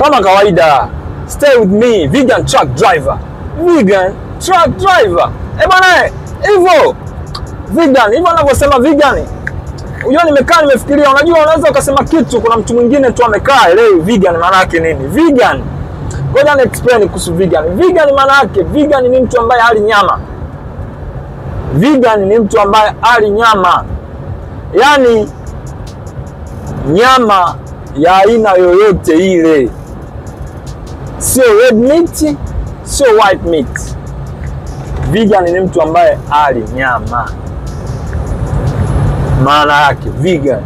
Kama kawaida, stay with me, vegan truck driver. Vegan truck driver. Bana, hivyo vegan, hivyo anavyosema vegan. Unajua nimekaa nimefikiria, unajua unaweza ukasema kitu kuna mtu mwingine tu amekaa leo vegan maana yake nini? Vegan. Ngoja ni explain kuhusu vegan. Vegan maana yake, vegan ni mtu ambaye hali nyama. Vegan ni mtu ambaye hali nyama. Yaani nyama ya aina yoyote ile. Sio red meat, sio white meat. Vegan ni mtu ambaye hali nyama. Maana yake vegan.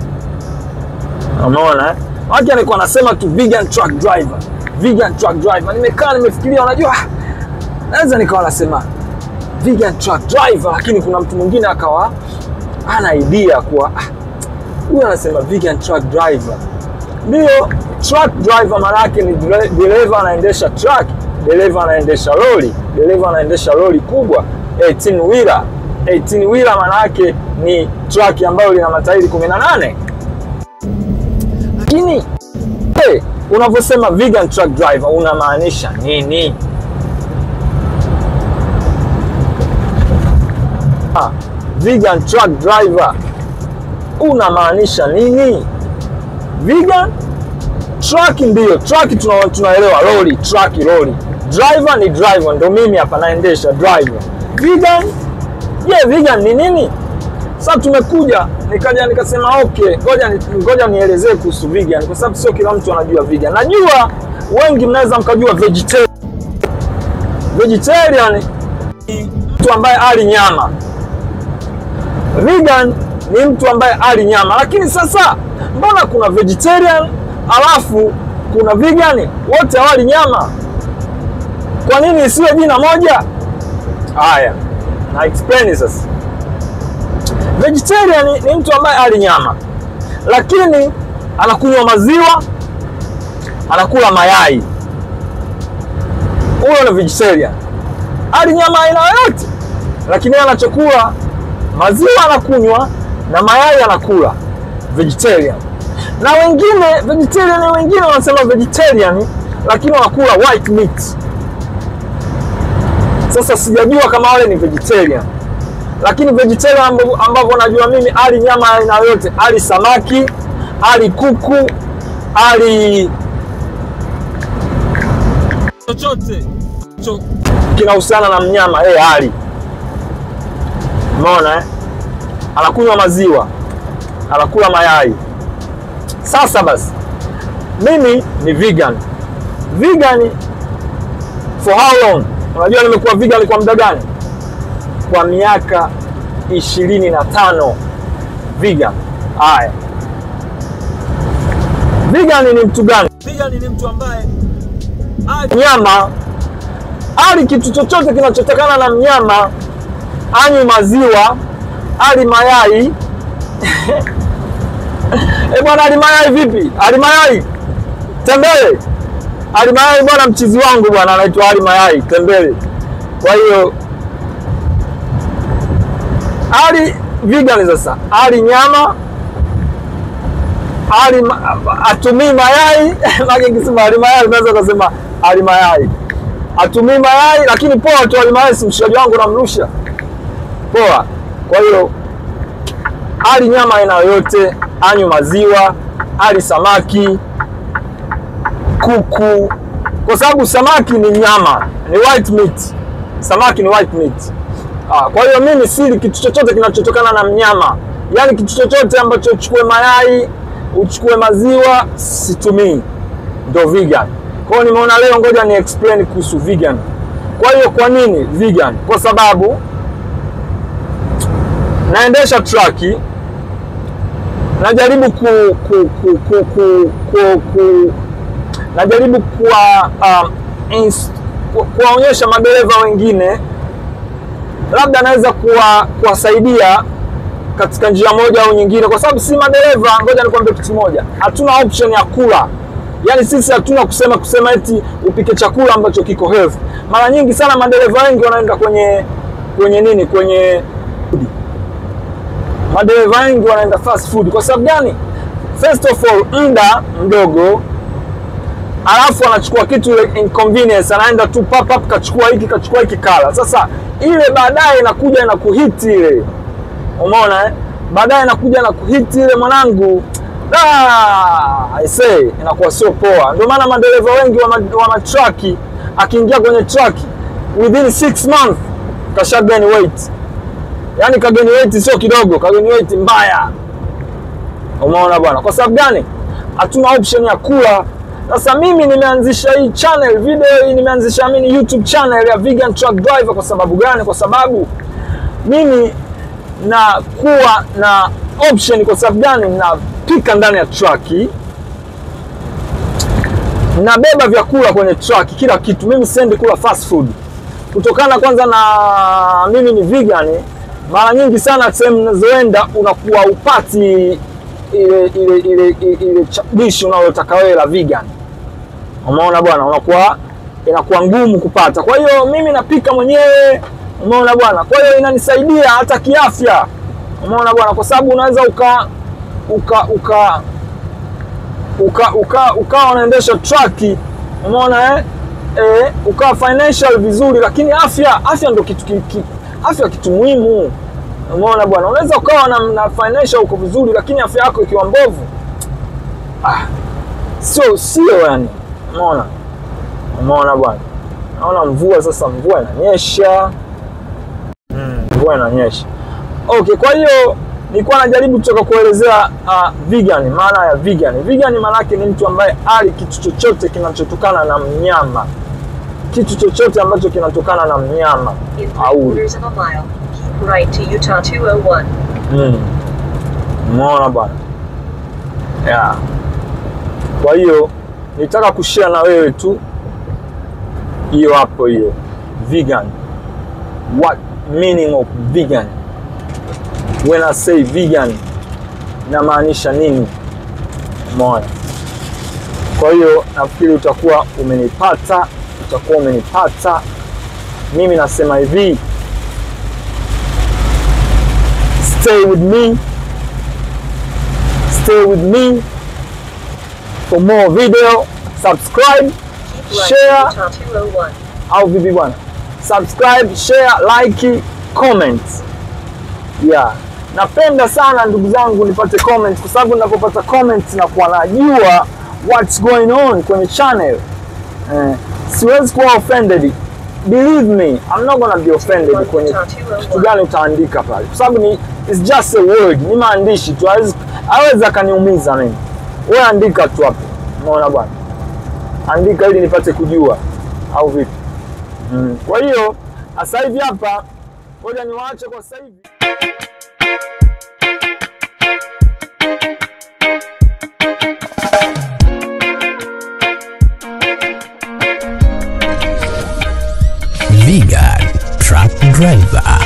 Unaona? Watu walikuwa wanasema tu vegan truck driver. Vegan truck driver. Nimekaa nimefikiria, unajua naweza nikawa nasema vegan truck driver, lakini kuna mtu mwingine akawa ana idea kwa huyu anasema vegan truck driver. Ndio, truck driver maana yake ni dereva anaendesha truck, dereva anaendesha lori, dereva anaendesha lori kubwa 18 wheeler. 18 wheeler maana yake ni truck ambayo lina matairi 18. Lakini unavyosema vegan truck driver unamaanisha nini? Vegan truck driver unamaanisha nini? Vegan truck, ndio truck tunaelewa, lori, truck, lori. Driver ni driver, ndio mimi hapa naendesha, driver. Vegan, vegan ni nini? Sasa tumekuja nikasema okay, ngoja nielezee kuhusu vegan kwa sababu sio kila mtu anajua vegan. Najua wengi mnaweza mkajua vegetarian. Vegetarian ni mtu ambaye hali nyama. Vegan ni mtu ambaye hali nyama. Lakini sasa mbona kuna vegetarian alafu kuna vegan, wote hawali nyama? Kwa nini isiwe jina moja? Haya, na explain sasa. Vegetarian ni mtu ambaye hali nyama, lakini anakunywa maziwa, anakula mayai. Huyo ni vegetarian. Hali nyama aina yote, lakini anachokula maziwa anakunywa na mayai anakula. Vegetarian. Na wengine vegetarian, wengine wanasema vegetarian lakini wanakula white meat. Sasa sijajua kama wale ni vegetarian. Lakini vegetarian ambavyo najua mimi, hali nyama aina yote, hali samaki, hali kuku, hali chochote kinahusiana na mnyama, hali. Umeona anakunywa maziwa, anakula mayai. Sasa basi mimi ni vegan. Vegan for how long? Unajua nimekuwa vegan kwa muda gani? Kwa miaka 25 vegan. Haya, vegan ni mtu gani? Vegan ni mtu ambaye nyama, hali kitu chochote kinachotokana na mnyama, anywi maziwa, hali mayai. Bwana, hali mayai vipi? Hali mayai tembele. Hali mayai bwana, mchizi wangu bwana anaitwa hali mayai tembele. Kwa hiyo hali vegan sasa, hali nyama, hali atumii mayai. Mage kisema hali mayai, unaweza kusema hali mayai atumii mayai, lakini poa tu hali mayai, si mshikaji wangu namrusha poa. Kwa hiyo hali nyama aina yote, anywe maziwa, hali samaki, kuku, kwa sababu samaki ni nyama, ni white meat. Samaki ni white meat. Kwa hiyo mimi sili kitu chochote kinachotokana na mnyama. Yaani kitu chochote ambacho uchukue mayai, uchukue maziwa, situmii. Ndio vegan. Kwa hiyo nimeona leo ngoja ni explain kuhusu vegan. Kwa hiyo kwa nini vegan? Kwa sababu naendesha truck, najaribu najaribu kuwaonyesha madereva wengine, labda naweza kuwasaidia katika njia moja au nyingine, kwa sababu si madereva. Ngoja nikwambie kitu moja, hatuna option ya kula. Yaani sisi hatuna kusema eti upike chakula ambacho kiko healthy. Mara nyingi sana madereva wengi wanaenda kwenye madereva wengi wanaenda fast food. Kwa sababu gani? First of all, muda mdogo, alafu anachukua kitu ile inconvenience, anaenda tu pop kachukua hiki kala. Sasa ile baadaye inakuja na kuhiti ile, umeona baadaye inakuja na kuhiti ile mwanangu, I say inakuwa sio poa. Ndio maana madereva wengi wa matraki akiingia kwenye truck within 6 months kashagain weight. Yani kagain weight sio kidogo, kagain weight mbaya. Umeona bwana? Kwa sababu gani? Hatuna option ya kula. Sasa mimi nimeanzisha hii channel, video hii nimeanzisha mimi YouTube channel ya Vegan Truck Driver. Kwa sababu gani? Kwa sababu mimi na kuwa na option. Kwa sababu gani? Napika ndani ya truck, nabeba vyakula kwenye truck, kila kitu. Mimi siendi kula fast food. Kutokana kwanza na mimi ni vegan, mara nyingi sana sehemu ninazoenda unakuwa upati ile dish unayotaka wewe la vegan. Umeona bwana, inakuwa ngumu kupata. Kwa hiyo mimi napika mwenyewe, umeona bwana. Kwa hiyo inanisaidia hata kiafya. Umeona bwana, kwa sababu unaweza ukawa unaendesha truck, umeona ukawa financial vizuri, lakini afya ndio kitu muhimu. Umeona bwana, unaweza ukawa na financial uko vizuri, lakini afya yako ikiwa mbovu, sio yani. Umeona bwana, naona mvua sasa, mvua inanyesha. Mvua inanyesha. Okay, kwa hiyo nilikuwa najaribu kutoka kuelezea vegan, maana ya vegan. Vegan maana yake ni mtu ambaye ali kitu chochote kinachotokana na mnyama. Kitu chochote ambacho kinatokana na mnyama au right to Utah 201. Umeona bwana? Yeah. Kwa hiyo nitaka kushare na wewe tu hiyo hapo, hiyo vegan. What meaning of vegan? When I say vegan, namaanisha nini? Umeona? Kwa hiyo nafikiri utakuwa umenipata. Mimi nasema hivi, stay with me for more video. Subscribe, share, au vipi bwana? Subscribe, share, like, comment. Yeah. Napenda sana ndugu zangu nipate comment, kwa sababu ninapopata comments na kuwa najua what's going on kwenye channel. Siwezi kuwa offended. Believe me, I'm not gonna be offended kwenye kitu gani utaandika pale, kwa sababu it's just a word, ni maandishi tu, hawezi kaniumiza mimi. Wewe andika tu hapo, unaona bwana, andika ili nipate kujua au vipi. Kwa hiyo sasa hivi hapa, ngoja niwaache kwa sasa hivi. Vegan Truck Driver.